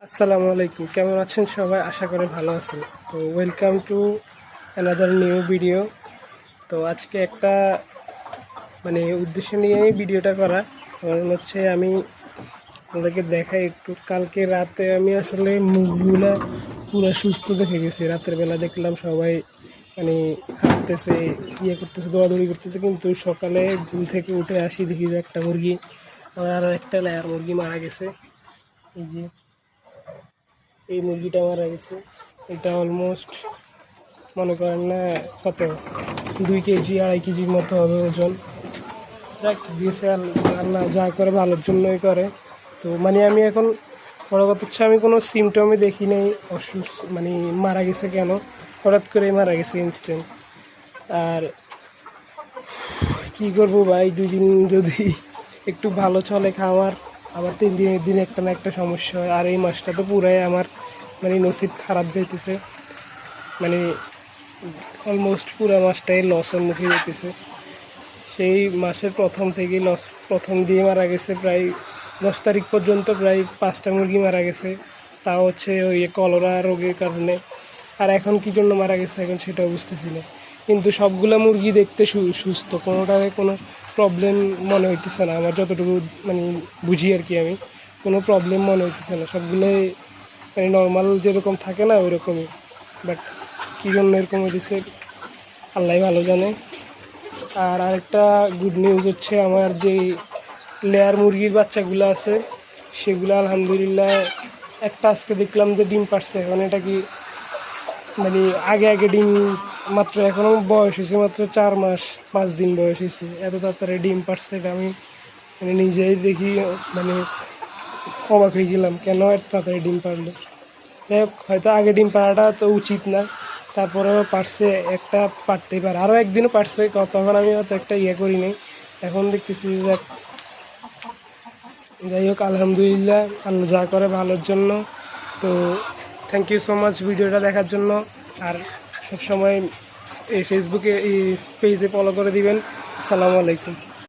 আসসালামু আলাইকুম, কেমন আছেন সবাই? আশা করি ভালো আছেন। তো welcome to another new video. তো আজকে একটা উদ্দেশ্য নিয়েই ভিডিওটা করা। কারণ হচ্ছে আমি আপনাদেরকে দেখাই একটু, কালকে রাতে আমি আসলে মুখগুলা পুরো সুস্থ দেখে গেছি। রাতের বেলা দেখলাম সবাই হাঁটতেছে, করতেছে, দৌড়াদৌড়ি করতেছে, কিন্তু সকালে ঘুম থেকে উঠে আসি দেখি যে একটা মুরগি, আর একটা লেয়ার মুরগি মারা গেছে। এই মুরগিটা মারা গেছে। এটা অলমোস্ট মনে করেন না কত, 2 কেজি 2.5 কেজির মতো হবে ওজন। দিয়েছে আল্লাহ, যা করে ভালোর জন্যই করে। তো আমি এখন বড় কথা হচ্ছে আমি কোনো সিমটমই দেখি নেই অসুস্থ, মারা গেছে কেন, হঠাৎ করে মারা গেছে ইনস্ট্যান্ট। আর কি করবো ভাই, 2 দিন যদি একটু ভালো চলে খাওয়ার, আবার 3 দিনের দিন একটা না একটা সমস্যা হয়। আর এই মাসটা তো পুরাই আমার নসিব খারাপ যাইতেছে। অলমোস্ট পুরো মাসটাই লসের মুখে যেতেছে। সেই মাসের প্রথম থেকেই লস, প্রথম দিয়ে মারা গেছে প্রায় 10 তারিখ পর্যন্ত প্রায় 5টা মুরগি মারা গেছে। তাও হচ্ছে ওই কলেরা রোগের কারণে। আর এখন কী জন্য মারা গেছে এখন সেটাও বুঝতেছি না। কিন্তু সবগুলো মুরগি দেখতে সুস্থ, কোনোটারে কোনো প্রবলেম মনে হইতেছে না আমার, যতটুকু বুঝি আর কি। আমি কোনো প্রবলেম মনে হইতেছে না, সবগুলোই নর্মাল যেরকম থাকে না ওই রকমই। বাট কী জন্য এরকম হয়েছে আল্লাহ ভালো জানে। আর আরেকটা গুড নিউজ হচ্ছে, আমার যে লেয়ার মুরগির বাচ্চাগুলো আছে সেগুলো আলহামদুলিল্লাহ একটা আজকে দেখলাম যে ডিম পাড়ছে। এখন এটা কি আগে ডিম মাত্র, এখনও বয়স হয়েছে মাত্র 4 মাস 5 দিন বয়স হয়েছে, এত তাড়াতাড়ি ডিম পাড়ছে এটা আমি নিজেই দেখি অবাক হয়ে গেলাম, কেন এত তাড়াতাড়ি ডিম পারলো। যাই হোক, হয়তো আগে ডিম পাড়াটা তো উচিত না, তারপরেও পারছে, একটা পারতেই পারে, আরও একদিনও পারছে, তখন আমি হয়তো একটা করিনি। এখন দেখতেছি যে যাই হোক, আলহামদুলিল্লাহ, আল্লাহ যা করে ভালোর জন্য। তো থ্যাংক ইউ সো মাচ ভিডিওটা দেখার জন্য। আর সবসময় এই ফেসবুকে এই পেজে ফলো করে দিবেন। আসসালামু আলাইকুম।